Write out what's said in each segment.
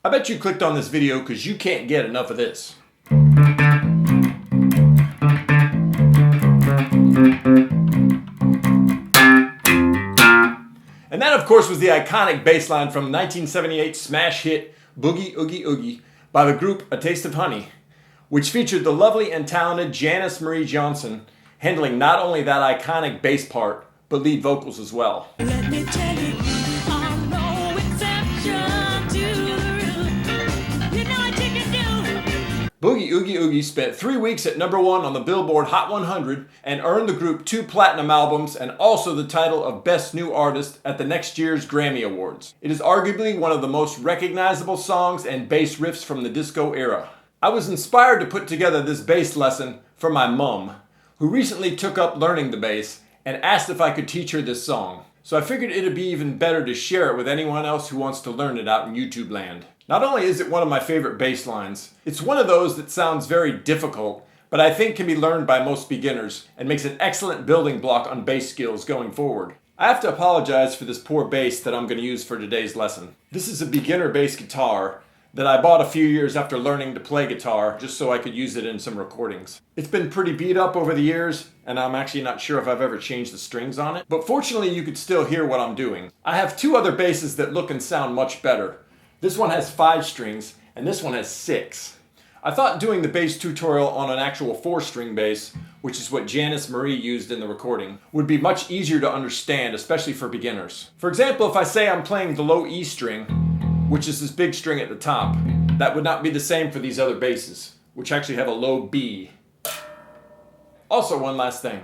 I bet you clicked on this video because you can't get enough of this. And that, of course, was the iconic bass line from 1978 smash hit Boogie Oogie Oogie by the group A Taste of Honey, which featured the lovely and talented Janice Marie Johnson handling not only that iconic bass part, but lead vocals as well. Let me tell you, I'm no exception to the rule. You know what you can do. Boogie Oogie Oogie spent 3 weeks at #1 on the Billboard Hot 100 and earned the group 2 platinum albums and also the title of Best New Artist at the next year's Grammy Awards. It is arguably one of the most recognizable songs and bass riffs from the disco era. I was inspired to put together this bass lesson for my mum, who recently took up learning the bass and asked if I could teach her this song. So I figured it'd be even better to share it with anyone else who wants to learn it out in YouTube land. Not only is it one of my favorite bass lines, it's one of those that sounds very difficult, but I think can be learned by most beginners and makes an excellent building block on bass skills going forward. I have to apologize for this poor bass that I'm going to use for today's lesson. This is a beginner bass guitar that I bought a few years after learning to play guitar just so I could use it in some recordings. It's been pretty beat up over the years, and I'm actually not sure if I've ever changed the strings on it, but fortunately you could still hear what I'm doing. I have 2 other basses that look and sound much better. This one has 5 strings, and this one has 6. I thought doing the bass tutorial on an actual 4-string bass, which is what Janice Marie used in the recording, would be much easier to understand, especially for beginners. For example, if I say I'm playing the low E string, which is this big string at the top, that would not be the same for these other basses, which actually have a low B. Also, one last thing.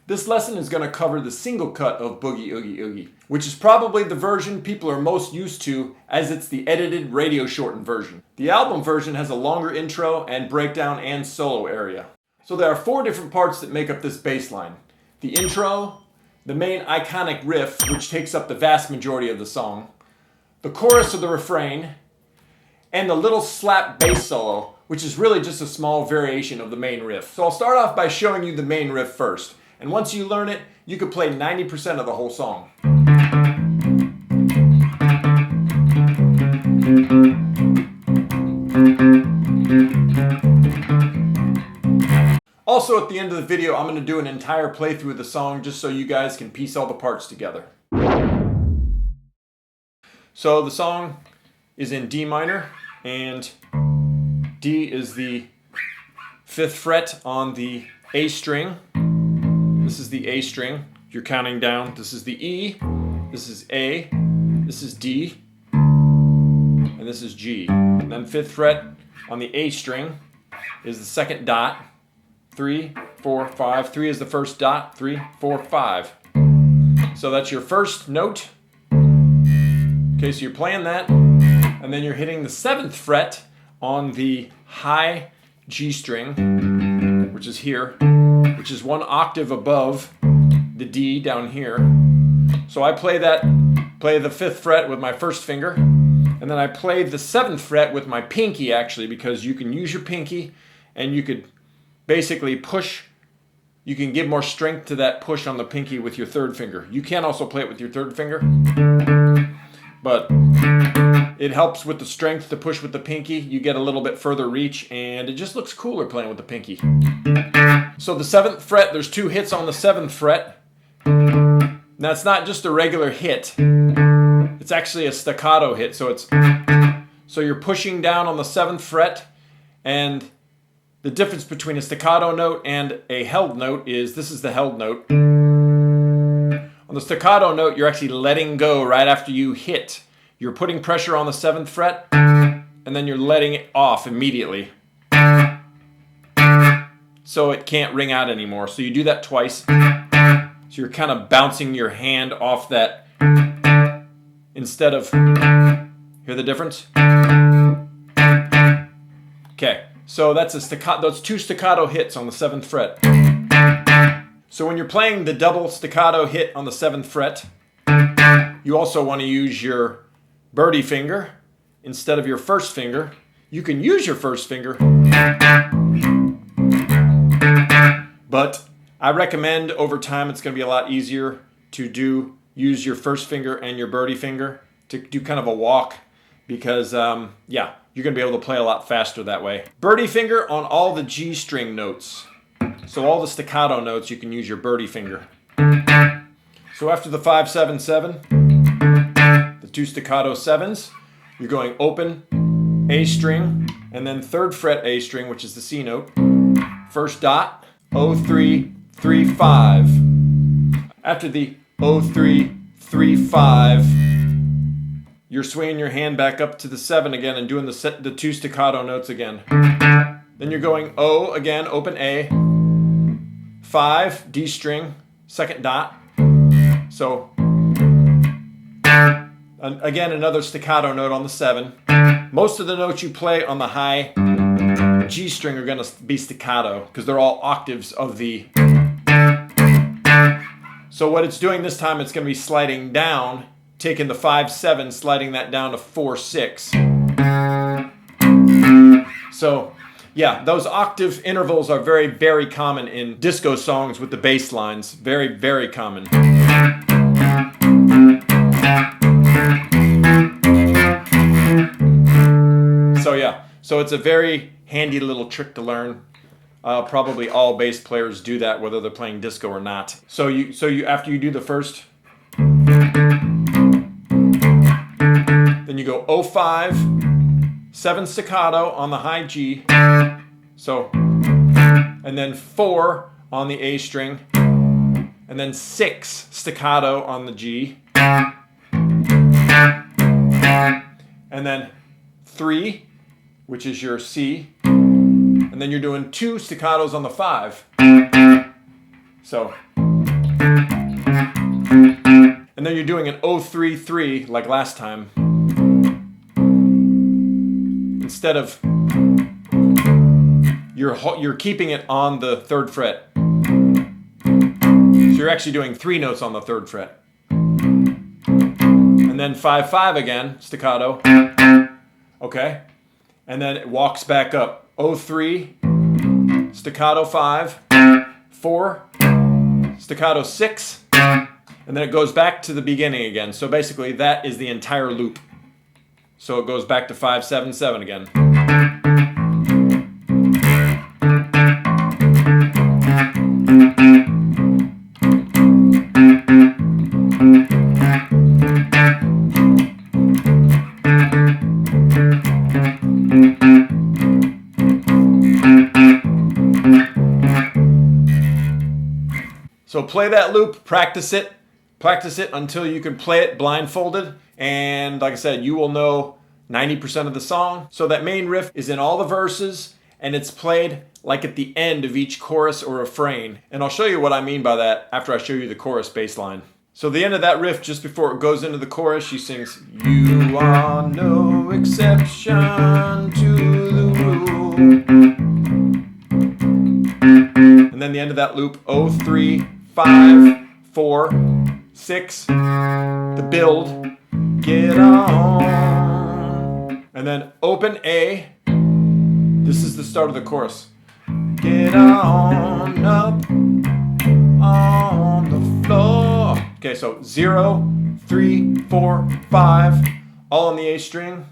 This lesson is going to cover the single cut of Boogie Oogie Oogie, which is probably the version people are most used to as it's the edited radio shortened version. The album version has a longer intro and breakdown and solo area. So there are 4 different parts that make up this bass line. The intro, the main iconic riff, which takes up the vast majority of the song, the chorus of the refrain, and the little slap bass solo, which is really just a small variation of the main riff. So I'll start off by showing you the main riff first, and once you learn it, you can play 90% of the whole song. Also, at the end of the video, I'm going to do an entire playthrough of the song just so you guys can piece all the parts together. So the song is in D minor, and D is the 5th fret on the A string. This is the A string. You're counting down. This is the E, this is A, this is D, and this is G. And then 5th fret on the A string is the 2nd dot. 3, 4, 5. 3 is the 1st dot. 3, 4, 5. So that's your first note. Okay, so you're playing that, and then you're hitting the 7th fret on the high G string, which is here, which is 1 octave above the D down here. So I play the 5th fret with my 1st finger, and then I play the 7th fret with my pinky, actually, because you can use your pinky, and you could basically push. You can give more strength to that push on the pinky with your 3rd finger. You can also play it with your 3rd finger, but it helps with the strength to push with the pinky. You get a little bit further reach, and it just looks cooler playing with the pinky. So the 7th fret, there's 2 hits on the 7th fret. Now it's not just a regular hit. It's actually a staccato hit. So you're pushing down on the 7th fret, and the difference between a staccato note and a held note is this is the held note. On the staccato note, you're actually letting go right after you hit. You're putting pressure on the 7th fret, and then you're letting it off immediately. So it can't ring out anymore. So you do that twice. So you're kind of bouncing your hand off that instead of, hear the difference? Okay, so that's a staccato, those 2 staccato hits on the 7th fret. So when you're playing the double staccato hit on the 7th fret, you also want to use your birdie finger instead of your 1st finger. You can use your 1st finger, but I recommend over time it's going to be a lot easier to use your 1st finger and your birdie finger to do kind of a walk, because, yeah, you're going to be able to play a lot faster that way. Birdie finger on all the G string notes. So all the staccato notes, you can use your birdie finger. So after the 5, 7, 7, the 2 staccato 7s, you're going open A string, and then 3rd fret A string, which is the C note. First dot, 0, 3, 3, 5. After the 0, 3, 3, 5, you're swinging your hand back up to the 7 again and doing the 2 staccato notes again. Then you're going O again, open A, 5, D string, 2nd dot. So, again, another staccato note on the 7. Most of the notes you play on the high G string are going to be staccato because they're all octaves of the... So what it's doing this time, it's going to be sliding down, taking the 5, 7, sliding that down to 4, 6. So, yeah, those octave intervals are very, very common in disco songs with the bass lines. Very, very common. So, yeah, so it's a very handy little trick to learn. Probably all bass players do that, whether they're playing disco or not. So you after you do the first, then you go 05, 7 staccato on the high G, so, and then 4 on the A string, and then 6 staccato on the G, and then 3, which is your C, and then you're doing 2 staccatos on the 5. So, and then you're doing an 0-3-3 like last time. Instead of, you're keeping it on the 3rd fret. So you're actually doing 3 notes on the 3rd fret. And then 5-5 again, staccato. Okay? And then it walks back up. 0-3, staccato 5, 4, staccato 6, and then it goes back to the beginning again. So basically that is the entire loop. So it goes back to 5, 7, 7 again. So play that loop, practice it until you can play it blindfolded. And like I said, you will know 90% of the song. So that main riff is in all the verses, and it's played like at the end of each chorus or refrain. And I'll show you what I mean by that after I show you the chorus bass line. So the end of that riff, just before it goes into the chorus, she sings, "You are no exception to the rule." And then the end of that loop, 0, 3, 5, 4, 6, the build, get on, and then open A, this is the start of the chorus, get on up on the floor. Okay, so 0, 3, 4, 5, all on the A string,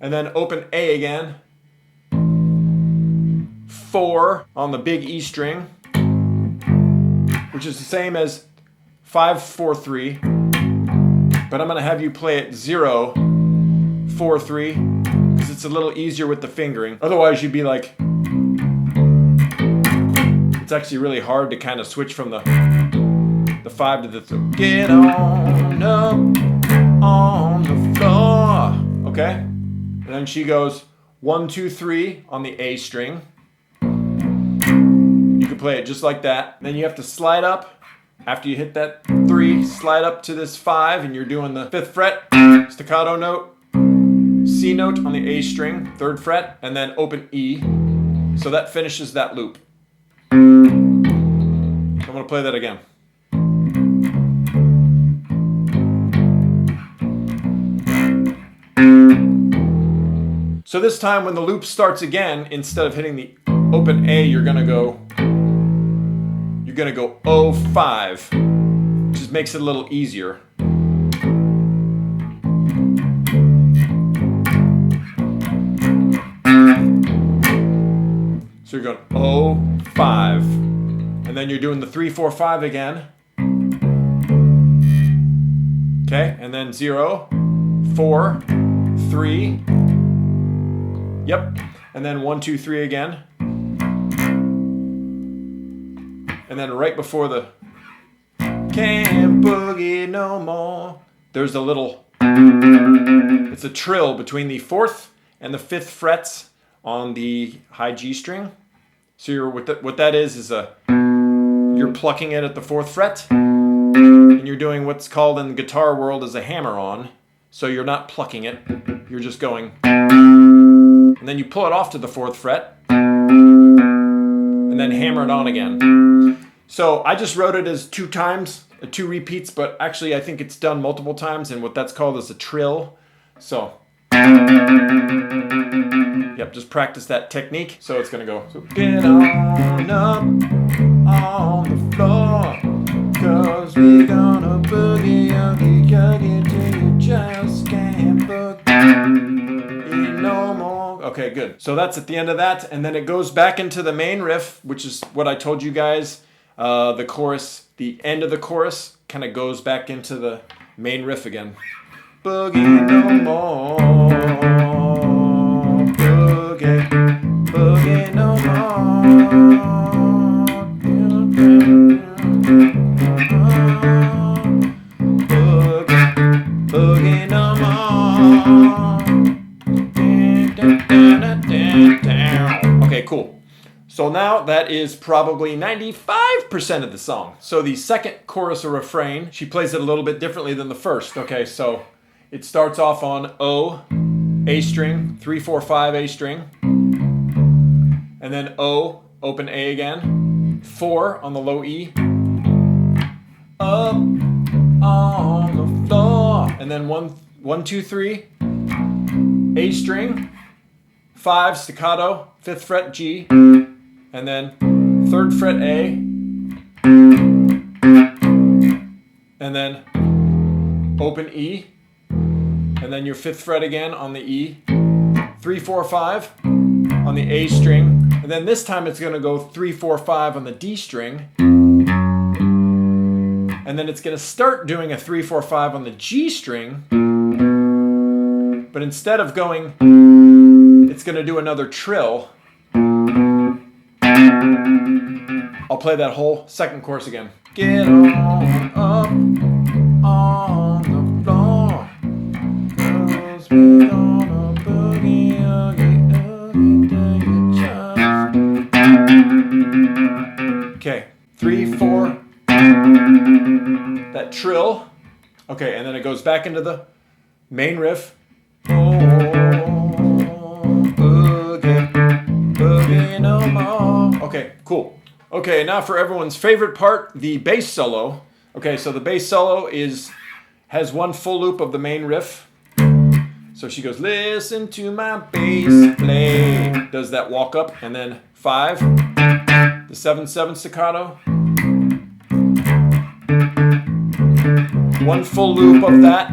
and then open A again, 4 on the big E string, which is the same as 5, 4, 3, but I'm going to have you play it 0, 4, 3, because it's a little easier with the fingering. Otherwise you'd be like, it's actually really hard to kind of switch from the 5 to the 3. Get on up on the floor, okay? And then she goes 1, 2, 3 on the A string. You can play it just like that. Then you have to slide up. After you hit that 3, slide up to this 5, and you're doing the 5th fret, staccato note, C note on the A string, 3rd fret, and then open E. So that finishes that loop. So I'm going to play that again. So this time when the loop starts again, instead of hitting the open A, you're going to go 0-5, which just makes it a little easier. going O, 5. And then you're doing the 3, 4, 5 again. Okay, and then 0, 4, 3. Yep. And then 1, 2, 3 again. And then right before the can't boogie no more, there's a little, it's a trill between the 4th and the 5th frets on the high G string. So you're, what that is you're plucking it at the 4th fret, and you're doing what's called in the guitar world as a hammer-on. So you're not plucking it, you're just going, and then you pull it off to the 4th fret, and then hammer it on again. So I just wrote it as 2 times, 2 repeats, but actually I think it's done multiple times, and what that's called is a trill. So, yep, just practice that technique. So it's gonna go, so get on up on the floor, 'cause we're gonna boogie oogie oogie till you just can't boogie no more. Okay, good. So that's at the end of that, and then it goes back into the main riff, which is what I told you guys. The chorus, the end of the chorus kind of goes back into the main riff again. Boogie no more, boogie, boogie no more, boogie, boogie no more. Okay, cool. So now that is probably 95% of the song. So the second chorus or refrain, she plays it a little bit differently than the first. Okay, so it starts off on O, A string, 3, 4, 5, A string. And then O, open A again. 4 on the low E. Up on the floor. And then 1, 2, 3, A string. 5, staccato, 5th fret G. And then 3rd fret A, and then open E, and then your 5th fret again on the E, 3, 4, 5 on the A string, and then this time it's going to go 3, 4, 5 on the D string, and then it's going to start doing a 3, 4, 5 on the G string, but instead of going, it's going to do another trill. I'll play that whole second chorus again. Get on up on the floor, 'cause we're gonna boogie oogie oogie till you just. Okay, 3, 4. That trill. Okay, and then it goes back into the main riff. Oh, boogie, boogie no more. Okay, cool. Okay, now for everyone's favorite part, the bass solo. Okay, so the bass solo has 1 full loop of the main riff. So she goes, listen to my bass play. Does that walk up, and then 5, the 7/7 staccato. 1 full loop of that.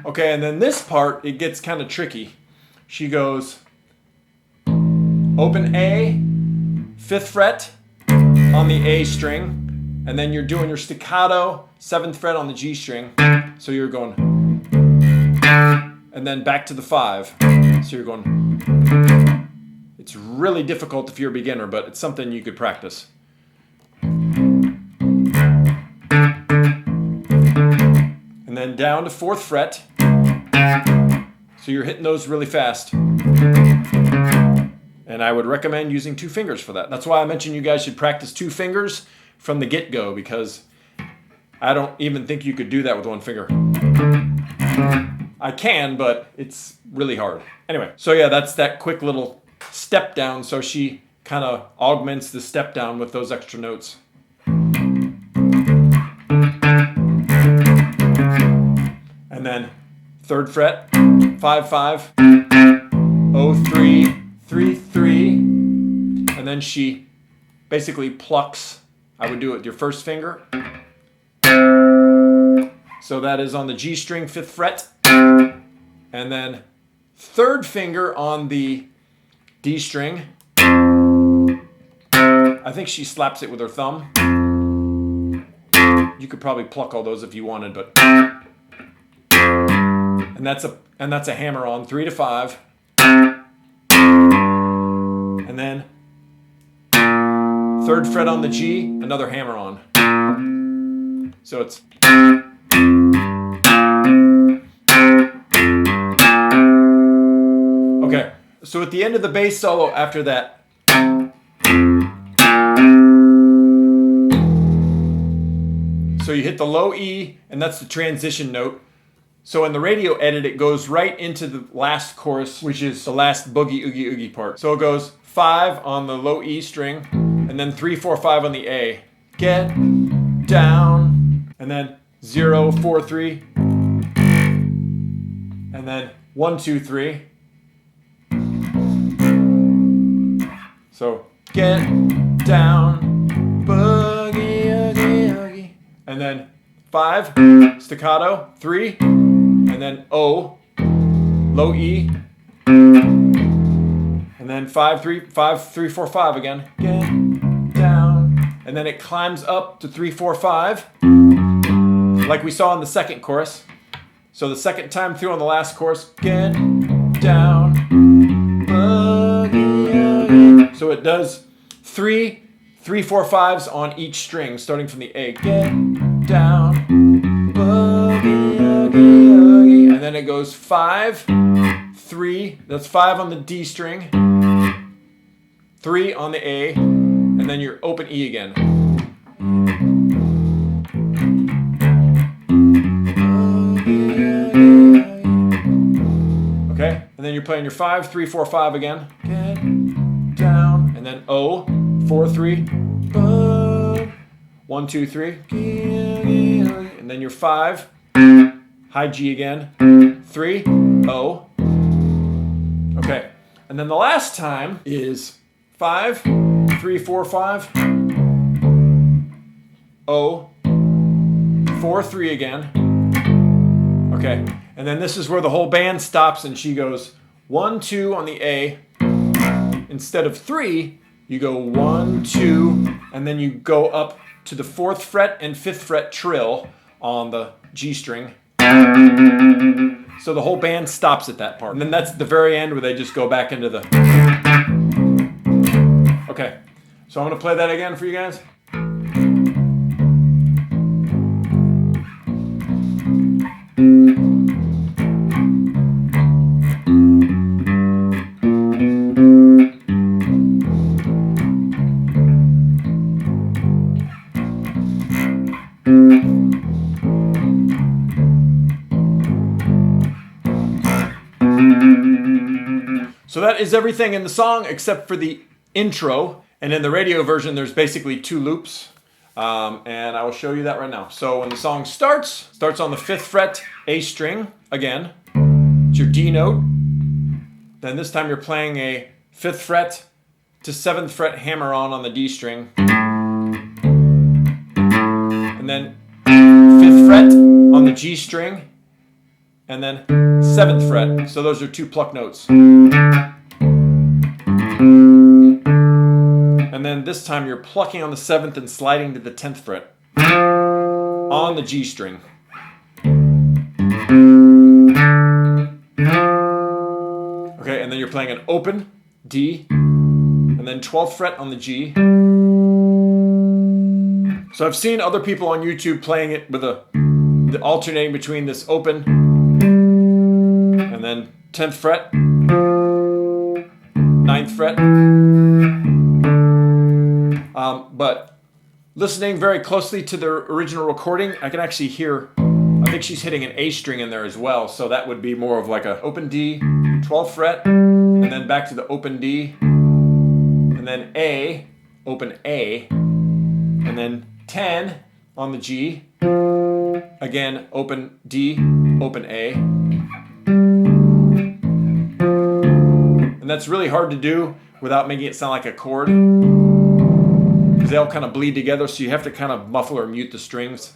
Okay, and then this part, it gets kind of tricky. She goes, open A, 5th fret on the A string, and then you're doing your staccato, 7th fret on the G string. So you're going, and then back to the 5. So you're going, it's really difficult if you're a beginner, but it's something you could practice. And then down to 4th fret. So you're hitting those really fast. And I would recommend using 2 fingers for that. That's why I mentioned you guys should practice 2 fingers from the get-go, because I don't even think you could do that with 1 finger. I can, but it's really hard. Anyway, so yeah, that's that quick little step down. So she kind of augments the step down with those extra notes. And then 3rd fret, 5, 5, 0, 3, 3, 3, and then she basically plucks. I would do it with your 1st finger. So that is on the G string, 5th fret. and then third finger on the D string. I think she slaps it with her thumb. You could probably pluck all those if you wanted, but and that's a hammer on 3 to 5. And then third fret on the G, another hammer on. So it's okay. So at the end of the bass solo after that, so you hit the low E, and that's the transition note. So in the radio edit, it goes right into the last chorus, which is the last Boogie Oogie Oogie part. So it goes 5 on the low E string, and then 3, 4, 5 on the A. Get down, and then 0, 4, 3, and then 1, 2, 3. So get down, boogie oogie oogie, and then 5 staccato, 3, and then O, low E, and then 5, 3, 5, 3, 4, 5 again. Get down, and then it climbs up to 3, 4, 5, like we saw in the second chorus. So the second time through on the last chorus, get down, boogie oogie. So it does 3, 3, 4, 5s on each string, starting from the A. Get down, boogie oogie oogie, and then it goes 5, 3. That's 5 on the D string, 3 on the A, and then your open E again. Okay, and then you're playing your 5, 3, 4, 5 again. Get down, and then O, 4, 3, 1, 2, 3, and then your 5, high G again, 3, O. Okay, and then the last time is 5, 3, 4, 5, O, 4, 3 again. Okay, and then this is where the whole band stops and she goes 1, 2 on the A. Instead of 3, you go 1, 2, and then you go up to the 4th fret and 5th fret trill on the G string. So the whole band stops at that part. And then that's the very end where they just go back into the... Okay, so I'm going to play that again for you guys. So that is everything in the song except for the intro. And in the radio version, there's basically 2 loops. And I will show you that right now. So when the song starts on the 5th fret, A string, again. It's your D note. Then this time you're playing a 5th fret to 7th fret hammer-on the D string. And then 5th fret on the G string. And then 7th fret. So those are 2 pluck notes. And then this time you're plucking on the 7th and sliding to the 10th fret on the G string. Okay, and then you're playing an open D, and then 12th fret on the G. So I've seen other people on YouTube playing it with the alternating between this open and then 10th fret, 9th fret. But listening very closely to the original recording, I can actually hear, I think she's hitting an A string in there as well. So that would be more of like a open D, 12th fret, and then back to the open D, and then A, open A, and then 10 on the G, again, open D, open A. And that's really hard to do without making it sound like a chord, because they all kind of bleed together, so you have to kind of muffle or mute the strings.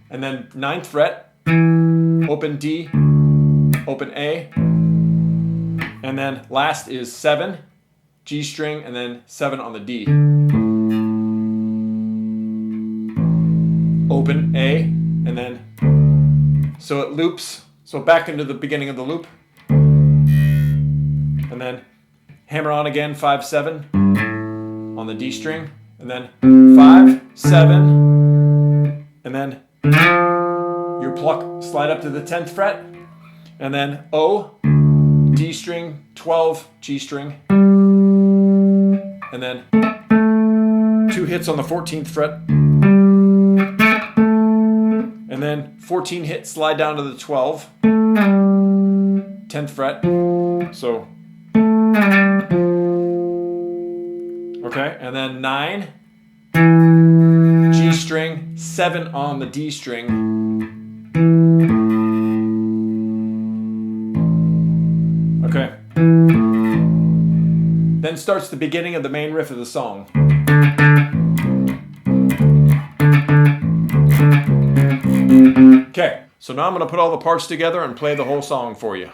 And then 9th fret, open D, open A, and then last is 7, G string, and then 7 on the D. Open A, and then, so it loops, so back into the beginning of the loop, and then hammer on again, 5, 7 on the D string, and then 5, 7, and then your pluck, slide up to the 10th fret, and then O, D string, 12, G string, and then 2 hits on the 14th fret, and then 14 hits, slide down to the 12, 10th fret, so, okay, and then 9, G string, 7 on the D string, okay, then starts the beginning of the main riff of the song. Okay, so now I'm going to put all the parts together and play the whole song for you.